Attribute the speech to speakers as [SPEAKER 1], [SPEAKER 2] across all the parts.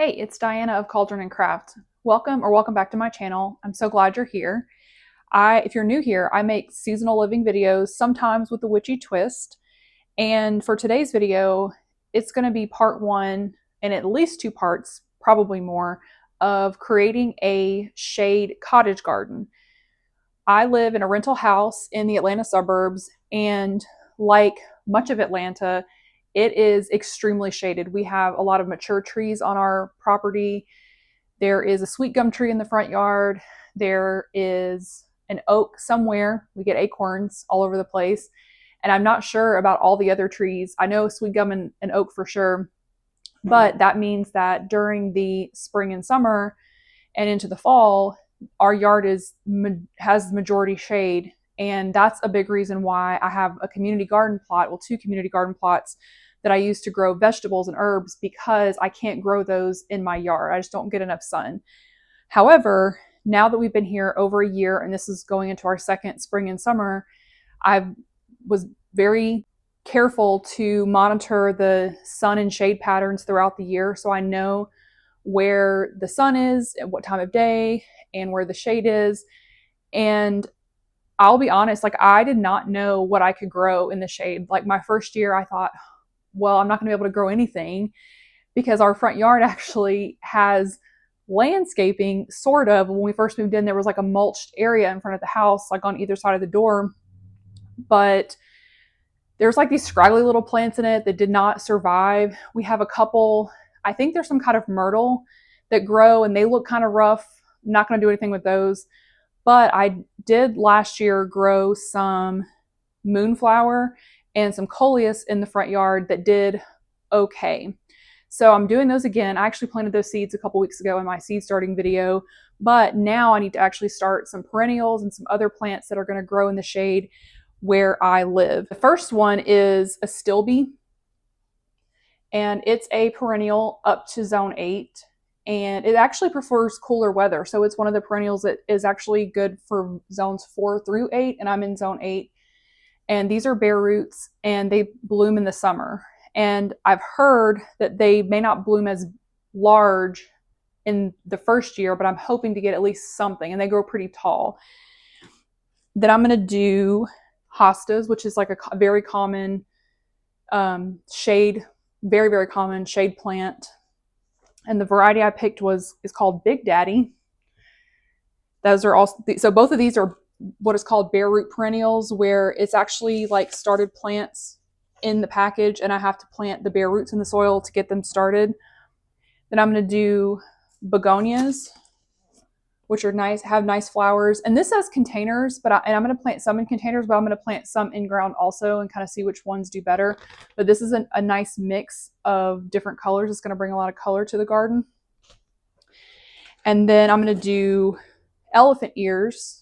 [SPEAKER 1] Hey, it's Diana of Cauldron and Craft. Welcome back to my channel. I'm so glad you're here. If you're new here, I make seasonal living videos, sometimes with a witchy twist. And for today's video, it's going to be part one, and at least two parts, probably more, of creating a shade cottage garden. I live in a rental house in the Atlanta suburbs, and like much of Atlanta, it is extremely shaded. We have a lot of mature trees on our property. There is a sweet gum tree in the front yard. There is an oak somewhere. We get acorns all over the place. And I'm not sure about all the other trees. I know sweet gum and oak for sure, but that means that during the spring and summer and into the fall, our yard has majority shade, and that's a big reason why I have a community garden plot, well, two community garden plots that I use to grow vegetables and herbs, because I can't grow those in my yard. I just don't get enough sun. However, now that we've been here over a year and this is going into our second spring and summer, I was very careful to monitor the sun and shade patterns throughout the year, so I know where the sun is at what time of day and where the shade is. And I'll be honest, like, I did not know what I could grow in the shade. Like, my first year, I thought, well, I'm not going to be able to grow anything, because our front yard actually has landscaping, sort of. When we first moved in, there was like a mulched area in front of the house, like on either side of the door. But there's like these scraggly little plants in it that did not survive. We have a couple, I think there's some kind of myrtle that grow and they look kind of rough. I'm not going to do anything with those. But I did last year grow some moonflower and some coleus in the front yard that did okay. So I'm doing those again. I actually planted those seeds a couple weeks ago in my seed starting video, but now I need to actually start some perennials and some other plants that are going to grow in the shade where I live. The first one is Astilbe, and it's a perennial up to zone 8, and it actually prefers cooler weather. So it's one of the perennials that is actually good for zones 4 through 8, and I'm in zone 8. And these are bare roots, and they bloom in the summer. And I've heard that they may not bloom as large in the first year, but I'm hoping to get at least something, and they grow pretty tall. Then I'm going to do Hostas, which is like a very common shade, very common shade plant. And the variety I picked is called Big Daddy. Those are also, so both of these are what is called bare root perennials, where it's actually like started plants in the package, and I have to plant the bare roots in the soil to get them started. Then I'm going to do Begonias, which are nice, have nice flowers. And this has containers, but I'm going to plant some in containers, but I'm going to plant some in ground also and kind of see which ones do better. But this is a nice mix of different colors. It's going to bring a lot of color to the garden. And then I'm going to do elephant ears,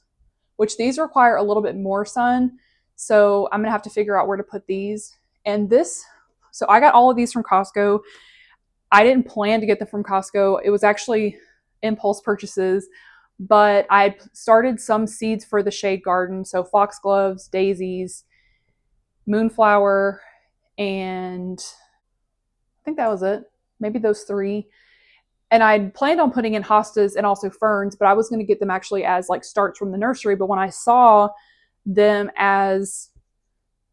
[SPEAKER 1] which these require a little bit more sun. So I'm going to have to figure out where to put these. And this, so I got all of these from Costco. I didn't plan to get them from Costco. It was actually impulse purchases, but I started some seeds for the shade garden. So foxgloves, daisies, moonflower, and I think that was it. Maybe those 3. And I planned on putting in hostas and also ferns, but I was going to get them actually as like starts from the nursery. But when I saw them as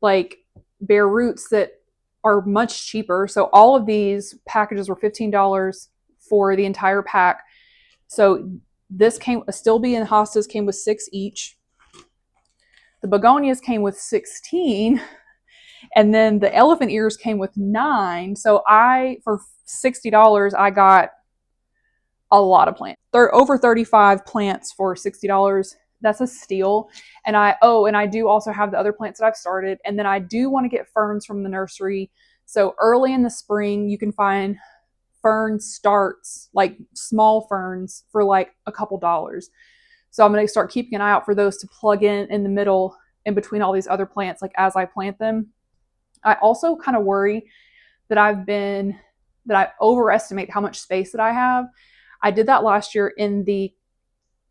[SPEAKER 1] like bare roots that are much cheaper, so all of these packages were $15 for the entire pack. So this came, Astilbe and Hostas came with 6 each. The Begonias came with 16. And then the elephant ears came with 9. So for $60, I got a lot of plants. They're over 35 plants for $60. That's a steal. And I do also have the other plants that I've started. And then I do want to get ferns from the nursery. So early in the spring, you can find fern starts, like small ferns, for like a couple dollars. So I'm going to start keeping an eye out for those to plug in the middle, in between all these other plants, like as I plant them. I also kind of worry that I overestimate how much space that I have. I did that last year in the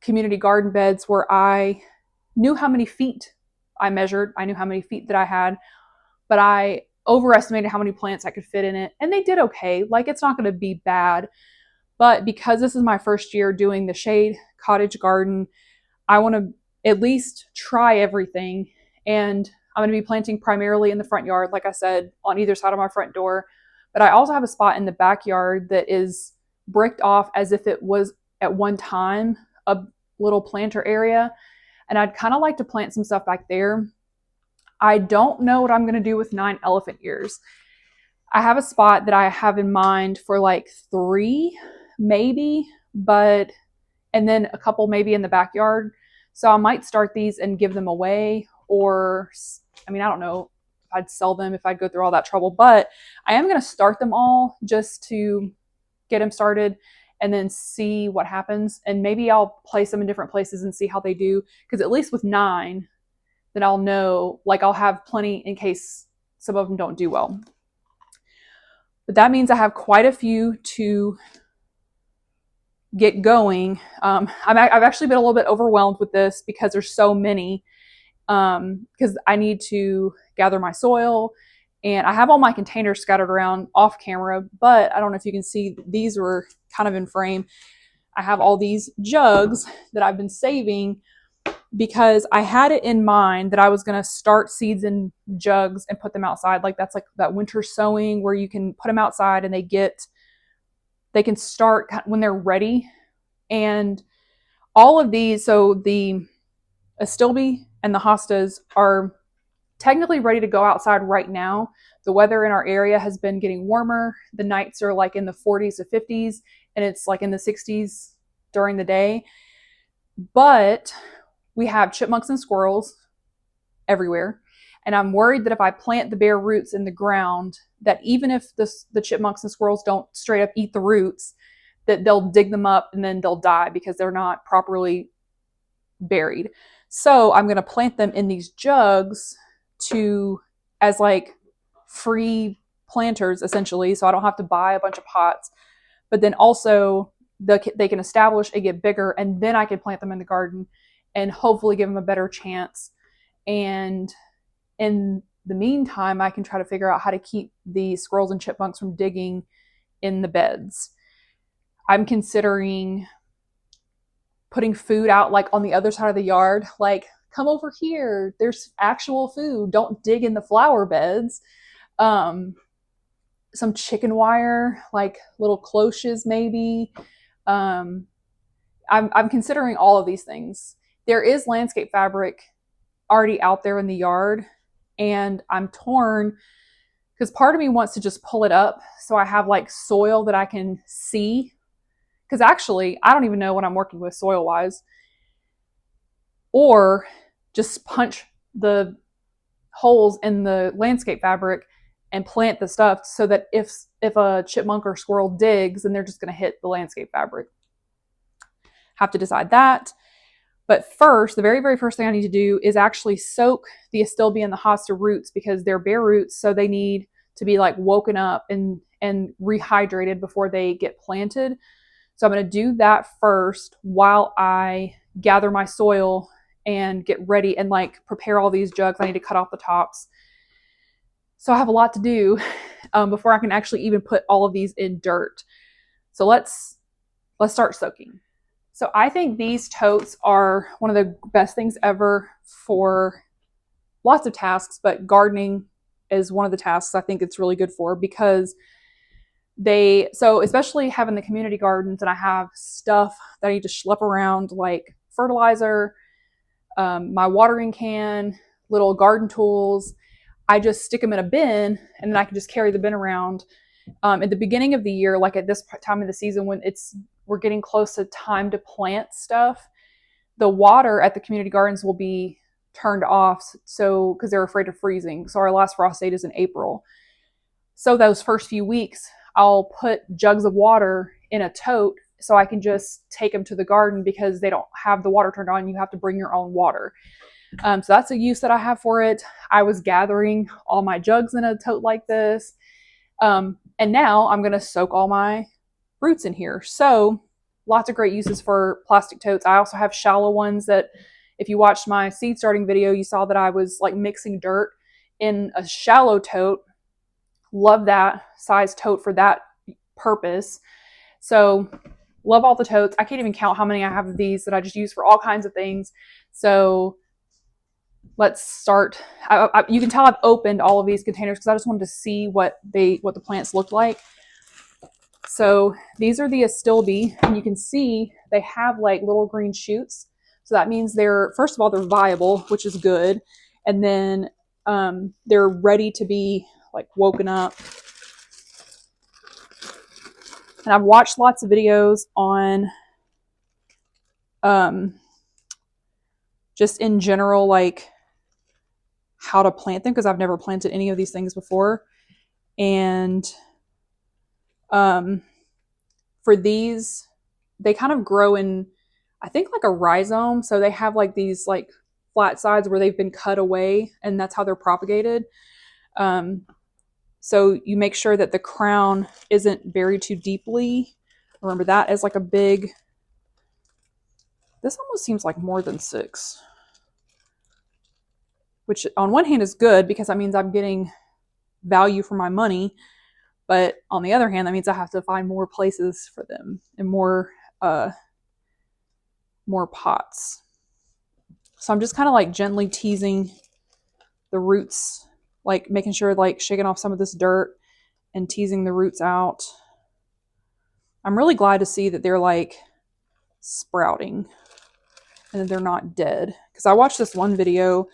[SPEAKER 1] community garden beds, where I knew how many feet I measured. I knew how many feet that I had, but I overestimated how many plants I could fit in it. And they did okay. Like, it's not going to be bad, But because this is my first year doing the shade cottage garden, I want to at least try everything. And I'm going to be planting primarily in the front yard, like I said, on either side of my front door. But I also have a spot in the backyard that is bricked off as if it was at one time a little planter area. And I'd kind of like to plant some stuff back there. I don't know what I'm going to do with 9 elephant ears. I have a spot that I have in mind for like 3, maybe, and then a couple maybe in the backyard. So I might start these and give them away, or, I mean, I don't know if I'd sell them, if I'd go through all that trouble, but I am going to start them all just to get them started and then see what happens. And maybe I'll place them in different places and see how they do. Because at least with 9, then I'll know, like I'll have plenty in case some of them don't do well. But that means I have quite a few to get going. I've actually been a little bit overwhelmed with this because there's so many. Because I need to gather my soil, and I have all my containers scattered around off camera, but I don't know if you can see, these were kind of in frame. I have all these jugs that I've been saving because I had it in mind that I was going to start seeds in jugs and put them outside. Like that's like that winter sowing where you can put them outside and they can start when they're ready. And all of these, so the Astilbe and the Hostas are technically ready to go outside right now. The weather in our area has been getting warmer. The nights are like in the 40s to 50s, and it's like in the 60s during the day. But we have chipmunks and squirrels everywhere. And I'm worried that if I plant the bare roots in the ground, that even if the chipmunks and squirrels don't straight up eat the roots, that they'll dig them up and then they'll die because they're not properly buried. So I'm going to plant them in these jugs as like free planters essentially. So I don't have to buy a bunch of pots, but then also they can establish and get bigger, and then I can plant them in the garden and hopefully give them a better chance. And in the meantime, I can try to figure out how to keep the squirrels and chipmunks from digging in the beds. I'm considering putting food out like on the other side of the yard, like come over here, there's actual food, don't dig in the flower beds. Some chicken wire, like little cloches maybe. I'm considering all of these things. There is landscape fabric already out there in the yard, and I'm torn because part of me wants to just pull it up so I have like soil that I can see. Because actually, I don't even know what I'm working with soil wise. Or just punch the holes in the landscape fabric and plant the stuff so that if a chipmunk or squirrel digs, then they're just going to hit the landscape fabric. Have to decide that. But first, the very, very first thing I need to do is actually soak the Astilbe and the Hosta roots because they're bare roots, so they need to be like woken up and rehydrated before they get planted. So I'm going to do that first while I gather my soil and get ready and like prepare all these jugs. I need to cut off the tops. So I have a lot to do before I can actually even put all of these in dirt. So let's start soaking. So I think these totes are one of the best things ever for lots of tasks, but gardening is one of the tasks I think it's really good for because so especially having the community gardens and I have stuff that I need to schlep around like fertilizer, my watering can, little garden tools. I just stick them in a bin and then I can just carry the bin around. At the beginning of the year, like at this time of the season when we're getting close to time to plant stuff, the water at the community gardens will be turned off because they're afraid of freezing. So our last frost date is in April. So those first few weeks, I'll put jugs of water in a tote so I can just take them to the garden because they don't have the water turned on. You have to bring your own water. So that's a use that I have for it. I was gathering all my jugs in a tote like this. And now I'm going to soak all my roots in here. So lots of great uses for plastic totes. I also have shallow ones that if you watched my seed starting video, you saw that I was like mixing dirt in a shallow tote. Love that size tote for that purpose. So love all the totes. I can't even count how many I have of these that I just use for all kinds of things. So let's start. You can tell I've opened all of these containers because I just wanted to see what the plants looked like. So these are the Astilbe, and you can see they have like little green shoots. So that means they're, first of all, they're viable, which is good. And then they're ready to be like woken up. And I've watched lots of videos on just in general, like how to plant them, because I've never planted any of these things before. And for these, they kind of grow in, I think, like a rhizome. So they have like these like flat sides where they've been cut away, and that's how they're propagated. So you make sure that the crown isn't buried too deeply. Remember, that is like a big, this almost seems like more than 6. Which on one hand is good because that means I'm getting value for my money. But on the other hand, that means I have to find more places for them and more pots. So I'm just kind of like gently teasing the roots, like making sure, like shaking off some of this dirt and teasing the roots out. I'm really glad to see that they're like sprouting and that they're not dead. Because I watched this one video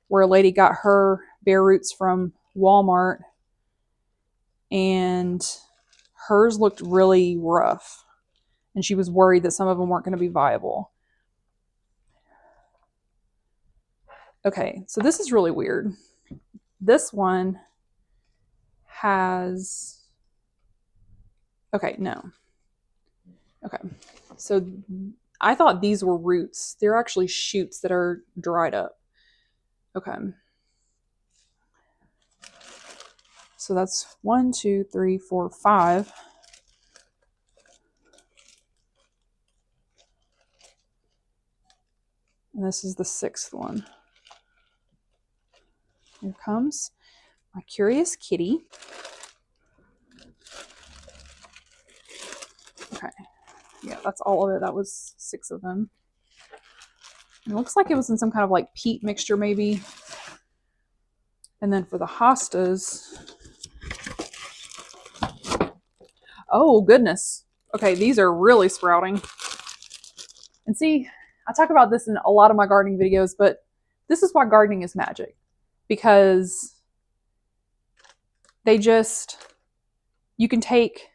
[SPEAKER 1] where a lady got her bare roots from Walmart and hers looked really rough. And she was worried that some of them weren't going to be viable. Okay, so this is really weird. This one has, okay, no. Okay, so I thought these were roots. They're actually shoots that are dried up. Okay. So that's 1, 2, 3, 4, 5. And this is the 6th one. Here comes my curious kitty. Okay. Yeah, that's all of it. That was 6 of them. It looks like it was in some kind of like peat mixture maybe. And then for the hostas, oh goodness. Okay, these are really sprouting. And see, I talk about this in a lot of my gardening videos, but this is why gardening is magic. Because you can take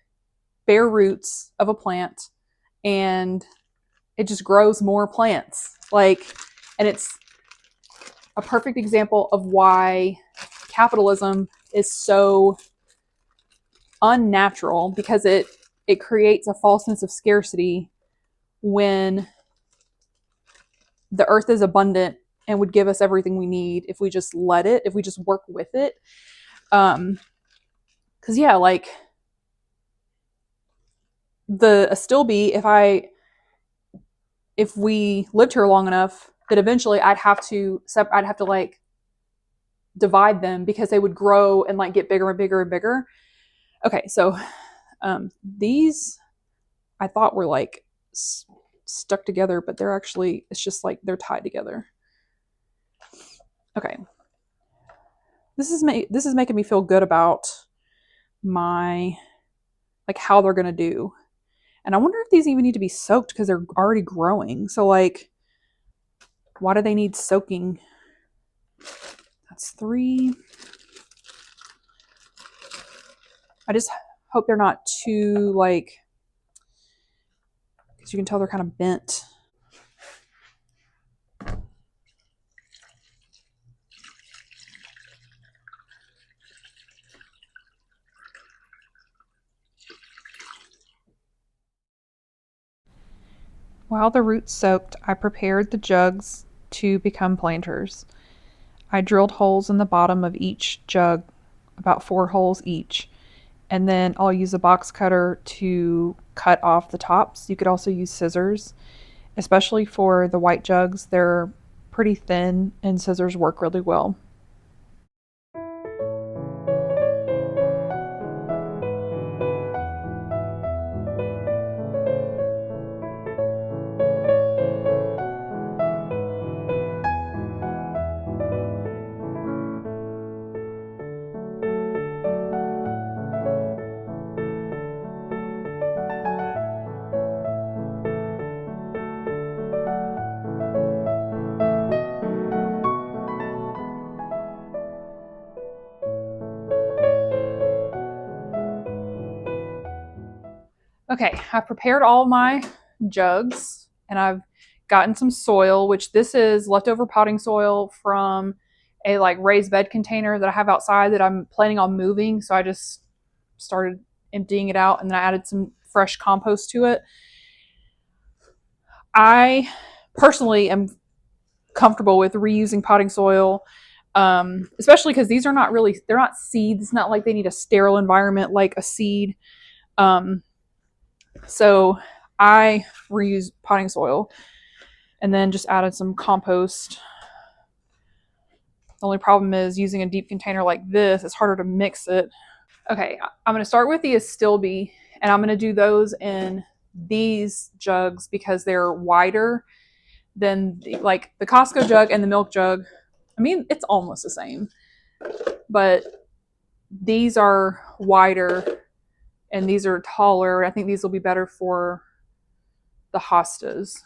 [SPEAKER 1] bare roots of a plant and it just grows more plants. And it's a perfect example of why capitalism is so unnatural, because it creates a false sense of scarcity when the earth is abundant and would give us everything we need if we just let it, if we just work with it. Because yeah, like the Astilbe, if we lived here long enough, that eventually I'd have to like divide them because they would grow and like get bigger and bigger and bigger. Okay, so these I thought were like stuck together, but they're actually, it's just like they're tied together. Okay, this is making me feel good about my, like, how they're gonna do. And I wonder if these even need to be soaked because they're already growing. So like, why do they need soaking? That's 3. I just hope they're not too, like, because you can tell they're kind of bent. While the roots soaked, I prepared the jugs to become planters. I drilled holes in the bottom of each jug, about 4 holes each, and then I'll use a box cutter to cut off the tops. You could also use scissors, especially for the white jugs. They're pretty thin and scissors work really well. Okay, I've prepared all my jugs and I've gotten some soil, which this is leftover potting soil from a like raised bed container that I have outside that I'm planning on moving. So I just started emptying it out and then I added some fresh compost to it. I personally am comfortable with reusing potting soil, especially because these are not really, they're not seeds. It's not like they need a sterile environment like a seed. Um, so I reuse potting soil and then just added some compost. The only problem is using a deep container like this, it's harder to mix it. Okay, I'm going to start with the Astilbe, and I'm going to do those in these jugs because they're wider than like the Costco jug and the milk jug. I mean, it's almost the same, but these are wider and these are taller. I think these will be better for the hostas.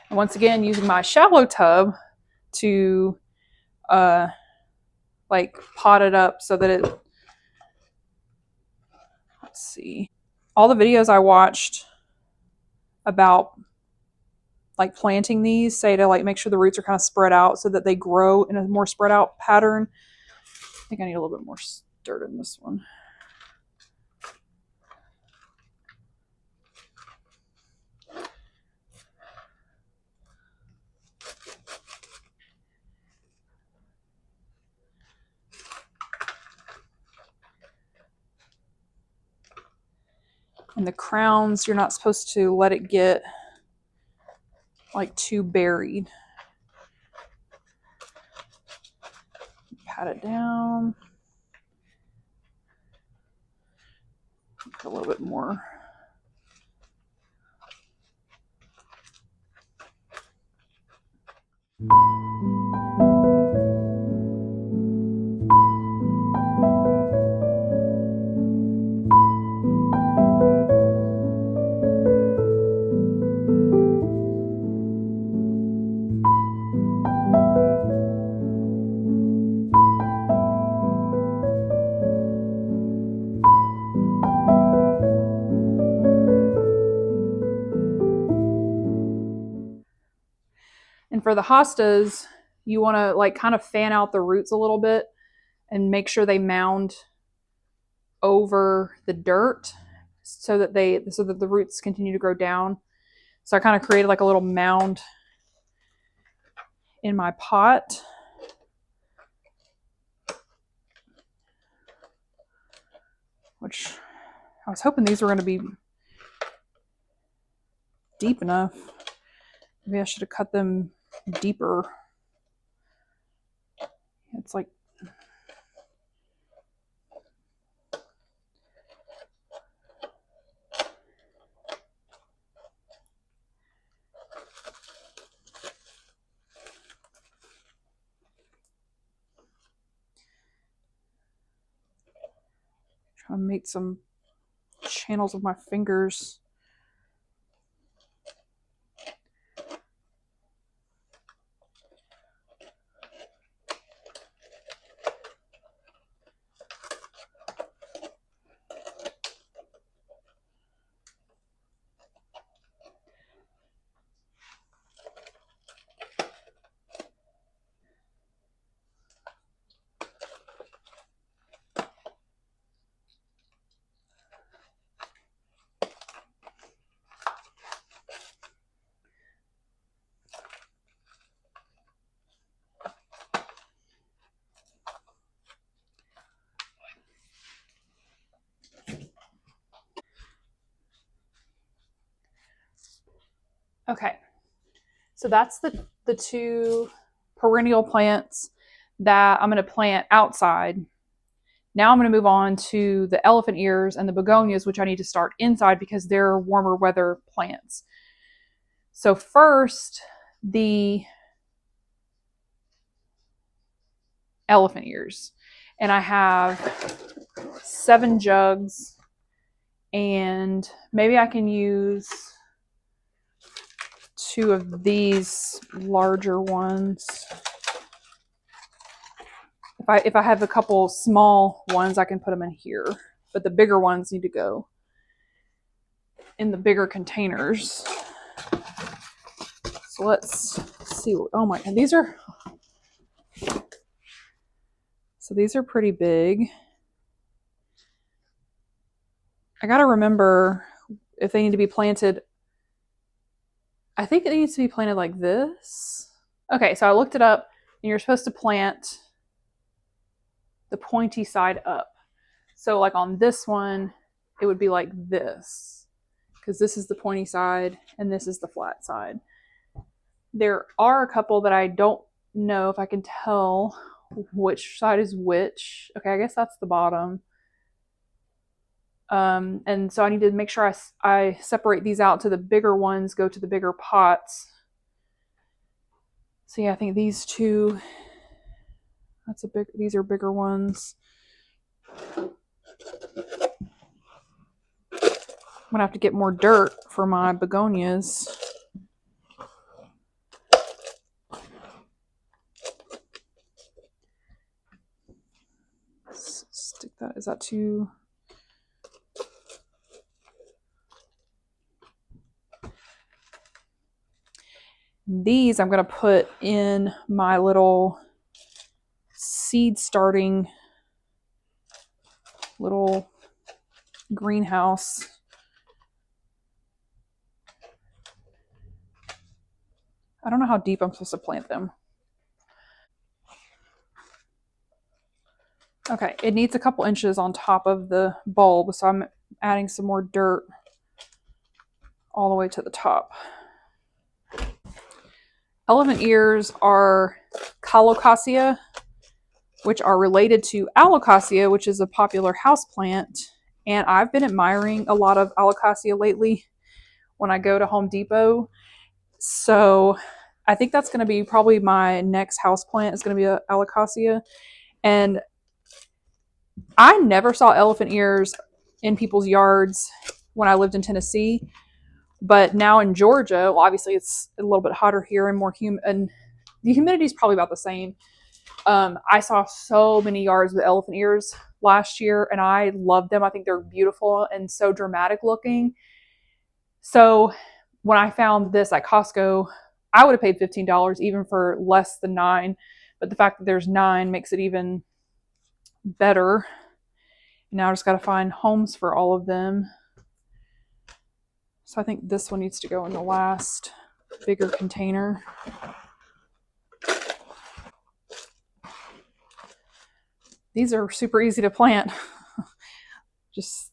[SPEAKER 1] And once again, using my shallow tub to like pot it up so that it, let's see, all the videos I watched about like planting these say to like make sure the roots are kind of spread out so that they grow in a more spread out pattern. I think I need a little bit more dirt in this one. And the crowns, you're not supposed to let it get like too buried. Pat it down. Put a little bit more. And for the hostas, you want to like kind of fan out the roots a little bit and make sure they mound over the dirt so that the roots continue to grow down. So I kind of created like a little mound in my pot. Which I was hoping these were going to be deep enough. Maybe I should have cut them deeper. It's like trying to make some channels with my fingers. Okay, so that's the two perennial plants that I'm going to plant outside. Now I'm going to move on to the elephant ears and the begonias, which I need to start inside because they're warmer weather plants. So first, the elephant ears. And I have 7 jugs, and maybe I can use 2 of these larger ones. If I have a couple small ones, I can put them in here, but the bigger ones need to go in the bigger containers. So let's see. Oh my god, these are pretty big. I gotta remember if they need to be planted. I think it needs to be planted like this. Okay, so I looked it up, and you're supposed to plant the pointy side up. So like on this one, it would be like this, because this is the pointy side and this is the flat side. There are a couple that I don't know if I can tell which side is which. Okay, I guess that's the bottom. And so I need to make sure I separate these out to the bigger ones, go to the bigger pots. So yeah, I think these two, these are bigger ones. I'm gonna have to get more dirt for my begonias. Stick that, is that too? These I'm gonna put in my little seed starting little greenhouse. I don't know how deep I'm supposed to plant them. Okay, it needs a couple inches on top of the bulb, so I'm adding some more dirt all the way to the top. Elephant ears are Calocasia, which are related to Alocasia, which is a popular houseplant. And I've been admiring a lot of Alocasia lately when I go to Home Depot. So I think that's going to be probably my next houseplant is going to be a Alocasia. And I never saw elephant ears in people's yards when I lived in Tennessee. But now in Georgia, well, obviously it's a little bit hotter here and more humid, and the humidity is probably about the same. I saw so many yards with elephant ears last year, and I love them. I think they're beautiful and so dramatic looking. So when I found this at Costco, I would have paid $15 even for less than 9. But the fact that there's 9 makes it even better. Now I just got to find homes for all of them. So I think this one needs to go in the last bigger container. These are super easy to plant. Just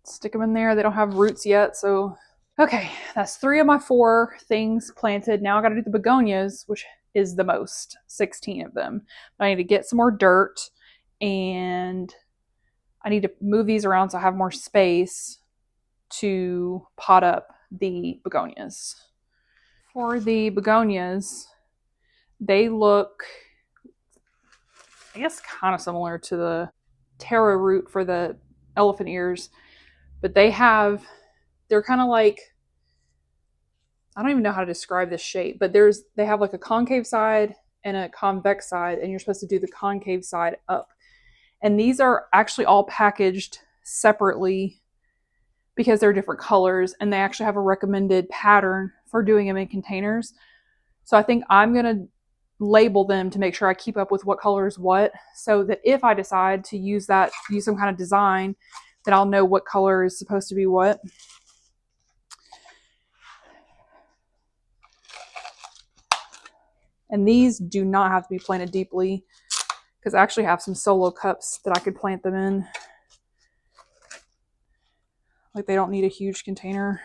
[SPEAKER 1] stick them in there. They don't have roots yet, so okay, that's 3 of my 4 things planted. Now I got to do the begonias, which is the most, 16 of them. I need to get some more dirt, and I need to move these around so I have more space to pot up the begonias. For the begonias, they look, I guess, kind of similar to the taro root for the elephant ears, but they're kind of like, I don't even know how to describe this shape, but they have like a concave side and a convex side, and you're supposed to do the concave side up. And these are actually all packaged separately because they're different colors, and they actually have a recommended pattern for doing them in containers. So I think I'm going to label them to make sure I keep up with what color is what, so that if I decide to use some kind of design, then I'll know what color is supposed to be what. And these do not have to be planted deeply, because I actually have some solo cups that I could plant them in. Like, they don't need a huge container.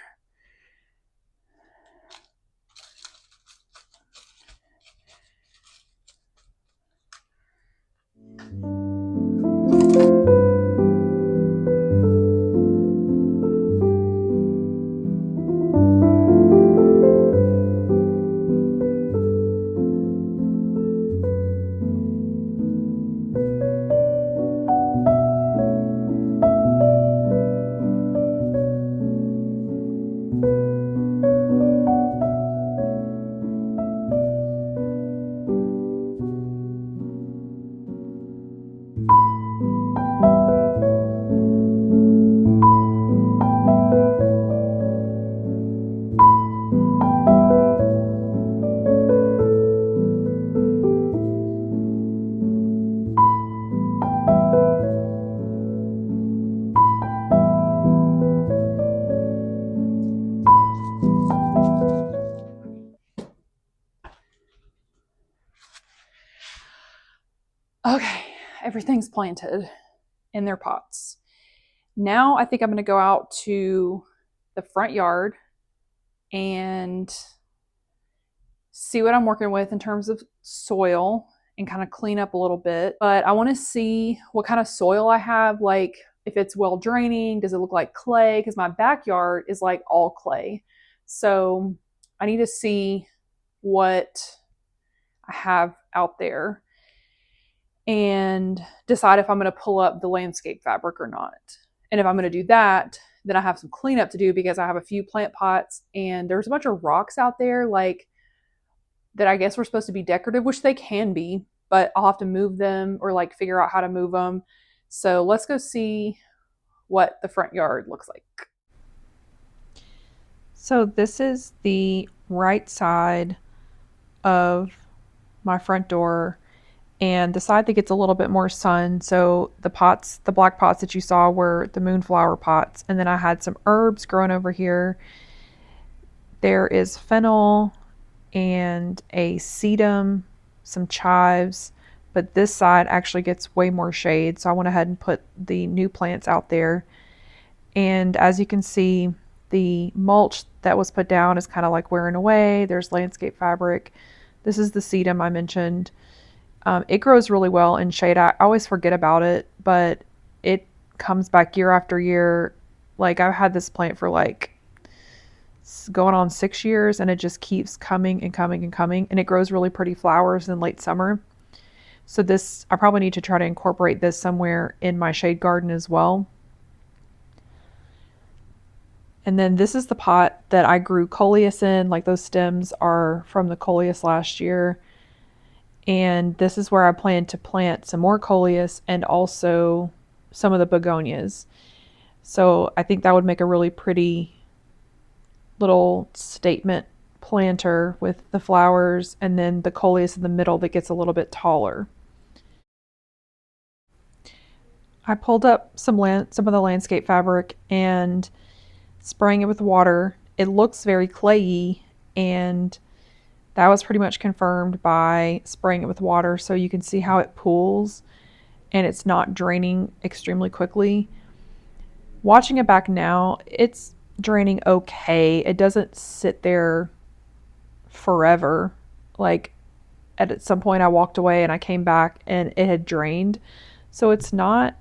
[SPEAKER 1] everything's planted in their pots. Now I think I'm going to go out to the front yard and see what I'm working with in terms of soil and kind of clean up a little bit. But I want to see what kind of soil I have, like if it's well draining, does it look like clay? Because my backyard is like all clay. So I need to see what I have out there and decide if I'm going to pull up the landscape fabric or not. And if I'm going to do that, then I have some cleanup to do because I have a few plant pots and there's a bunch of rocks out there like that I guess were supposed to be decorative, which they can be, but I'll have to move them or like figure out how to move them. So let's go see what the front yard looks like. So this is the right side of my front door and the side that gets a little bit more sun. So the pots, the black pots that you saw were the moonflower pots. And then I had some herbs growing over here. There is fennel and a sedum, some chives, but this side actually gets way more shade. So I went ahead and put the new plants out there. And as you can see, the mulch that was put down is kind of like wearing away. There's landscape fabric. This is the sedum I mentioned. It grows really well in shade. I always forget about it, but it comes back year after year. Like I've had this plant for like going on 6 years and it just keeps coming and coming and coming, and it grows really pretty flowers in late summer. So this, I probably need to try to incorporate this somewhere in my shade garden as well. And then this is the pot that I grew coleus in. Like those stems are from the coleus last year. And this is where I plan to plant some more coleus and also some of the begonias. So I think that would make a really pretty little statement planter with the flowers and then the coleus in the middle that gets a little bit taller. I pulled up some of the landscape fabric and spraying it with water. It looks very clayey, and that was pretty much confirmed by spraying it with water. So you can see how it pools and it's not draining extremely quickly. Watching it back now, it's draining okay. It doesn't sit there forever. Like at some point I walked away and I came back and it had drained. So it's not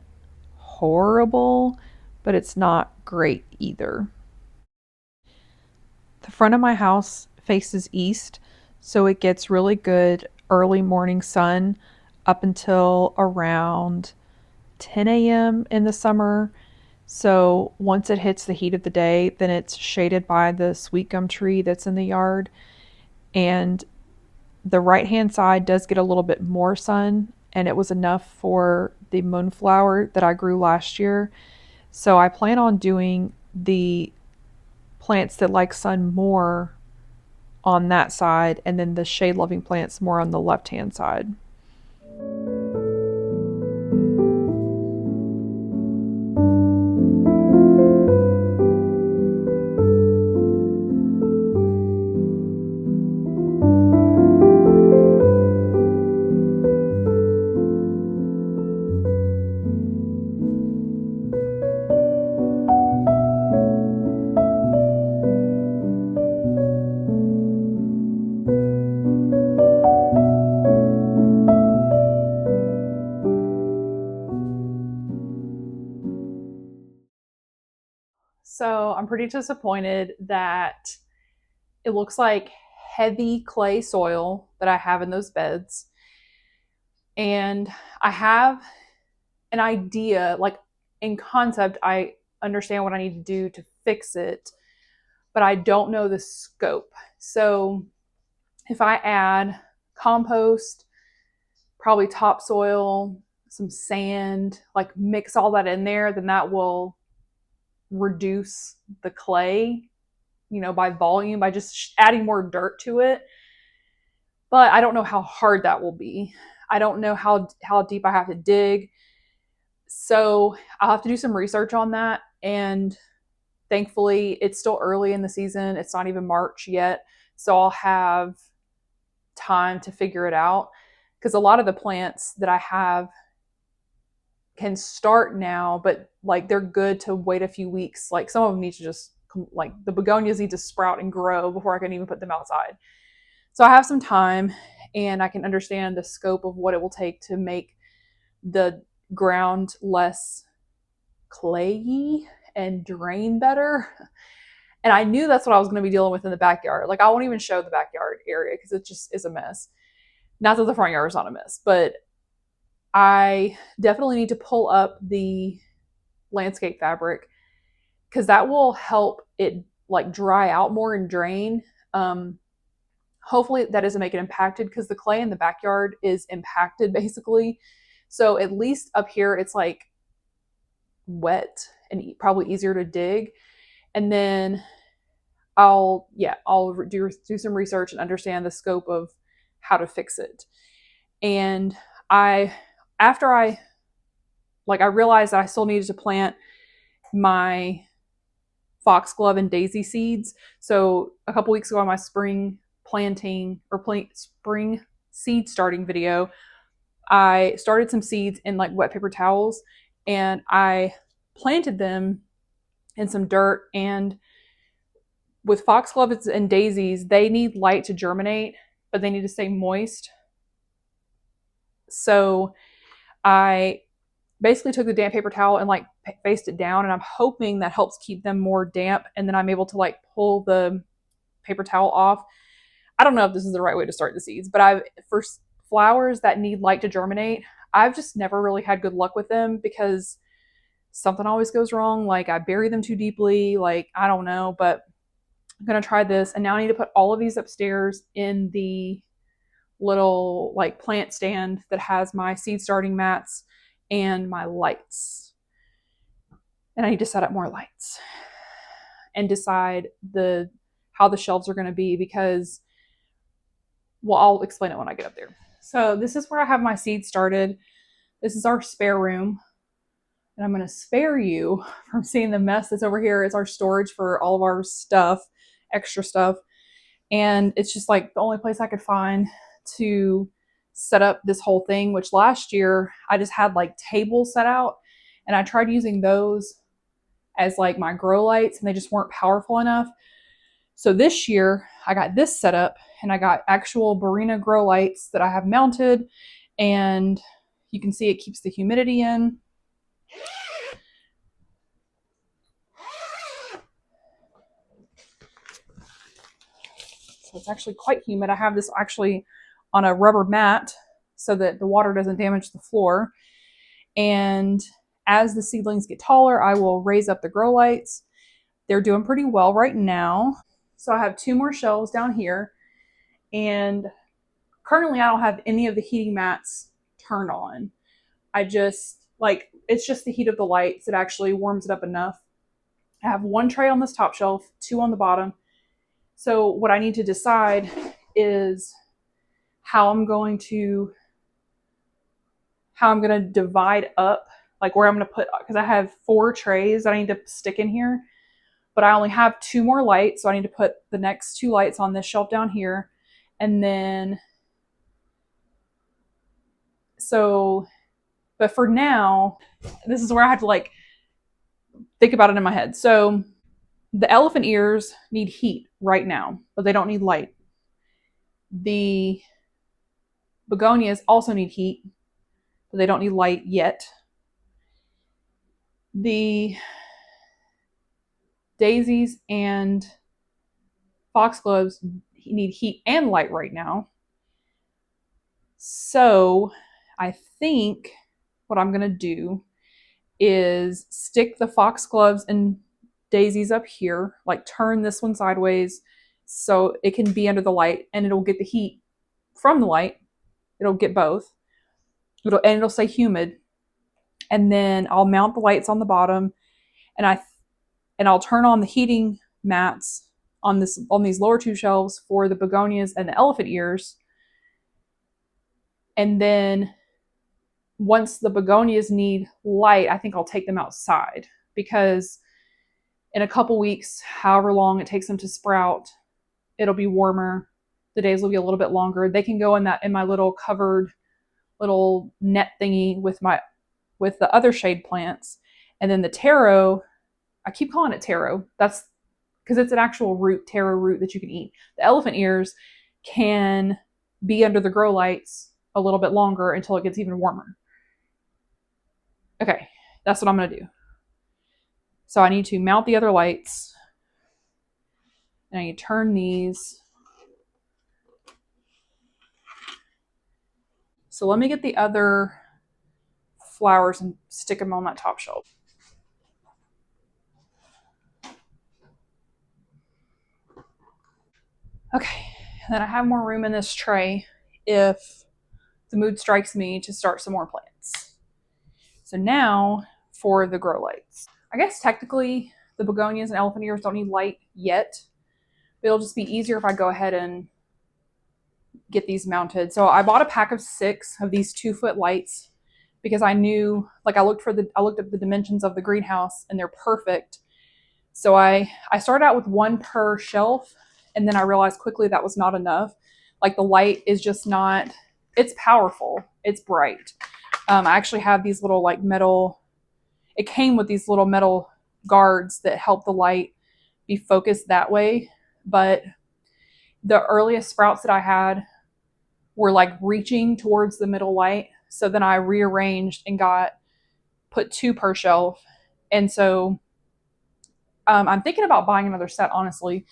[SPEAKER 1] horrible, but it's not great either. The front of my house faces east, so it gets really good early morning sun up until around 10 a.m. in the summer. So once it hits the heat of the day, then it's shaded by the sweet gum tree that's in the yard. And the right hand side does get a little bit more sun, and it was enough for the moonflower that I grew last year. So I plan on doing the plants that like sun more on that side, and then the shade loving plants more on the left hand side. So I'm pretty disappointed that it looks like heavy clay soil that I have in those beds. And I have an idea, like in concept, I understand what I need to do to fix it, but I don't know the scope. So if I add compost, probably topsoil, some sand, like mix all that in there, then that will reduce the clay, by volume, by just adding more dirt to it. But I don't know how hard that will be. I don't know how deep I have to dig. So I'll have to do some research on that. And thankfully, it's still early in the season. It's not even March yet. So I'll have time to figure it out. Because a lot of the plants that I have can start now, but like they're good to wait a few weeks. Like some of them need to just, like the begonias need to sprout and grow before I can even put them outside. So I have some time and I can understand the scope of what it will take to make the ground less clayey and drain better. And I knew that's what I was going to be dealing with in the backyard. Like I won't even show the backyard area because it just is a mess. Not that the front yard is not a mess, but I definitely need to pull up the landscape fabric because that will help it like dry out more and drain. Hopefully that doesn't make it impacted because the clay in the backyard is impacted basically. So at least up here it's like wet and probably easier to dig. And then I'll do some research and understand the scope of how to fix it. And after I realized that I still needed to plant my foxglove and daisy seeds. So a couple weeks ago on my spring spring seed starting video, I started some seeds in like wet paper towels and I planted them in some dirt. And with foxgloves and daisies, they need light to germinate, but they need to stay moist. So I basically took the damp paper towel and like faced it down, and I'm hoping that helps keep them more damp, and then I'm able to like pull the paper towel off. I don't know if this is the right way to start the seeds, but for flowers that need light to germinate, I've just never really had good luck with them because something always goes wrong. Like I bury them too deeply, like I don't know, but I'm gonna try this. And now I need to put all of these upstairs in the little like plant stand that has my seed starting mats and my lights. And I need to set up more lights and decide how the shelves are going to be because, well, I'll explain it when I get up there. So this is where I have my seeds started. This is our spare room. And I'm going to spare you from seeing the mess that's over here. It's our storage for all of our stuff, extra stuff. And it's just like the only place I could find to set up this whole thing, which last year I just had like tables set out and I tried using those as like my grow lights and they just weren't powerful enough. So this year I got this set up and I got actual Barina grow lights that I have mounted, and you can see it keeps the humidity in. So it's actually quite humid. I have this actually on a rubber mat so that the water doesn't damage the floor. And as the seedlings get taller, I will raise up the grow lights. They're doing pretty well right now. So I have 2 more shelves down here. And currently I don't have any of the heating mats turned on. It's just the heat of the lights that actually warms it up enough. I have 1 tray on this top shelf, 2 on the bottom. So what I need to decide is how I'm going to divide up, like where I'm going to put, because I have 4 trays that I need to stick in here, but I only have 2 more lights. So I need to put the next 2 lights on this shelf down here. And then, but for now, this is where I have to like think about it in my head. So the elephant ears need heat right now, but they don't need light. The begonias also need heat, but they don't need light yet. The daisies and foxgloves need heat and light right now. So I think what I'm going to do is stick the foxgloves and daisies up here, like turn this one sideways so it can be under the light and it'll get the heat from the light. It'll get both. It'll stay humid. And then I'll mount the lights on the bottom, and I'll turn on the heating mats on these lower 2 shelves for the begonias and the elephant ears. And then once the begonias need light, I think I'll take them outside because in a couple weeks, however long it takes them to sprout, it'll be warmer. The days will be a little bit longer. They can go in my little covered little net thingy with with the other shade plants. And then the taro, I keep calling it taro. That's because it's an actual root, taro root that you can eat. The elephant ears can be under the grow lights a little bit longer until it gets even warmer. Okay, that's what I'm going to do. So I need to mount the other lights. And I need to turn these. So let me get the other flowers and stick them on that top shelf. Okay, and then I have more room in this tray if the mood strikes me to start some more plants. So now for the grow lights. I guess technically the begonias and elephant ears don't need light yet, but it'll just be easier if I go ahead and get these mounted. So I bought a pack of 6 of these 2-foot lights because I knew, like I looked up the dimensions of the greenhouse and they're perfect. So I started out with 1 per shelf, and then I realized quickly that was not enough. Like the light is just not, it's powerful, it's bright. I actually have these little like metal, it came with these little metal guards that help the light be focused that way. But the earliest sprouts that I had were like reaching towards the middle light. So then I rearranged and put 2 per shelf. And so I'm thinking about buying another set, honestly,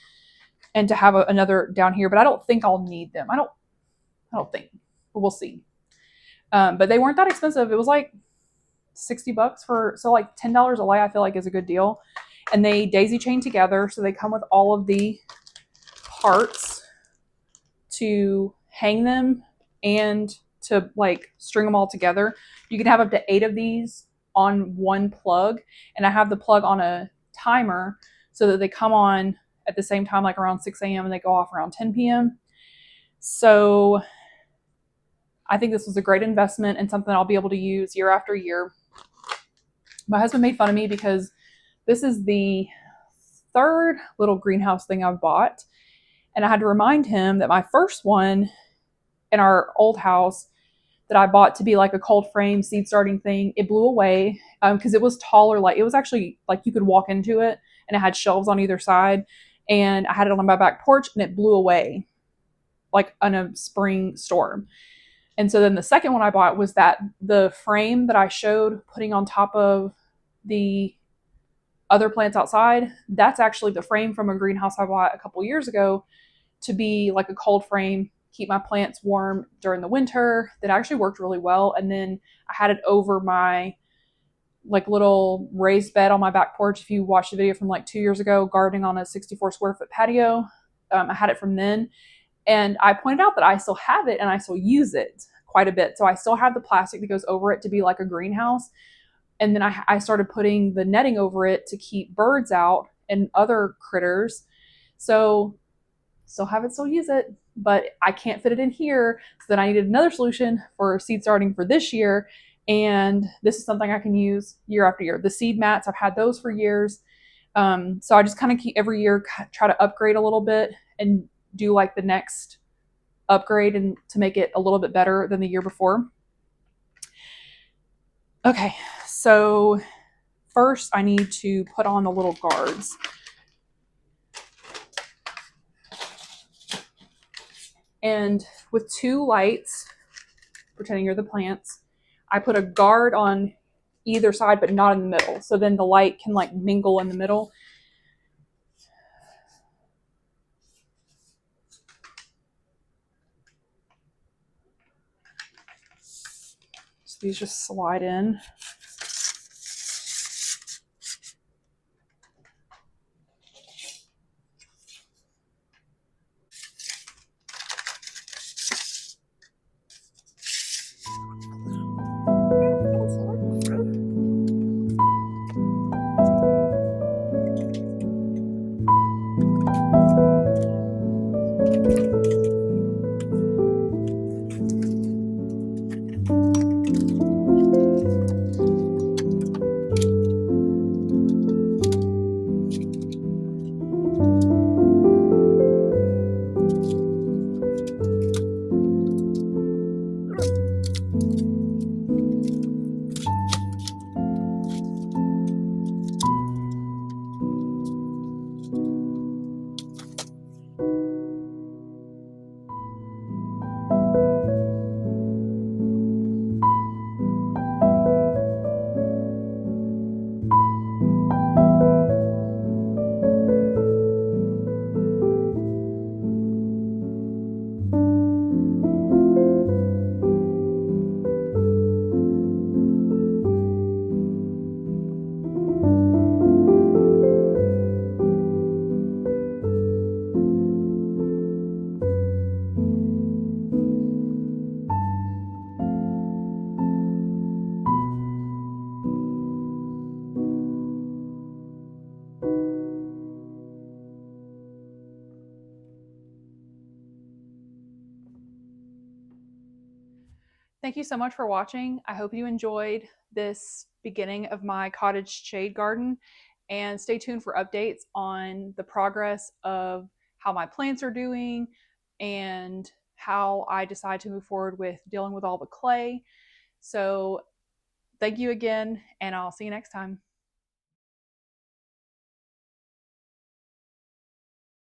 [SPEAKER 1] and to have another down here, but I don't think I'll need them. I don't think, but we'll see. But they weren't that expensive. It was like $60 so like $10 a light I feel like is a good deal. And they daisy chain together, so they come with all of the parts to hang them and to like string them all together. You can have up to 8 of these on 1 plug, and I have the plug on a timer so that they come on at the same time, like around 6 a.m. and they go off around 10 p.m. So I think this was a great investment and something I'll be able to use year after year. My husband made fun of me because this is the 3rd little greenhouse thing I've bought. And I had to remind him that my first one in our old house that I bought to be like a cold frame seed starting thing, it blew away because it was taller. Like it was actually like you could walk into it, and it had shelves on either side. And I had it on my back porch, and it blew away like in a spring storm. And so then the second one I bought was the frame that I showed putting on top of the other plants outside. That's actually the frame from a greenhouse I bought a couple years ago to be like a cold frame, keep my plants warm during the winter. That actually worked really well. And then I had it over my like little raised bed on my back porch. If you watched the video from like 2 years ago, gardening on a 64 square foot patio, I had it from then. And I pointed out that I still have it and I still use it quite a bit. So I still have the plastic that goes over it to be like a greenhouse. And then I started putting the netting over it to keep birds out and other critters. So still have it, still use it, but I can't fit it in here. So then I needed another solution for seed starting for this year. And this is something I can use year after year. The seed mats, I've had those for years. So I just kind of keep every year try to upgrade a little bit and do like the next upgrade and to make it a little bit better than the year before. Okay, so first I need to put on the little guards. And with 2 lights, pretending you're the plants, I put a guard on either side, but not in the middle. So then the light can like mingle in the middle. So these just slide in. Thank you so much for watching. I hope you enjoyed this beginning of my cottage shade garden, and stay tuned for updates on the progress of how my plants are doing and how I decide to move forward with dealing with all the clay. So thank you again, and I'll see you next time.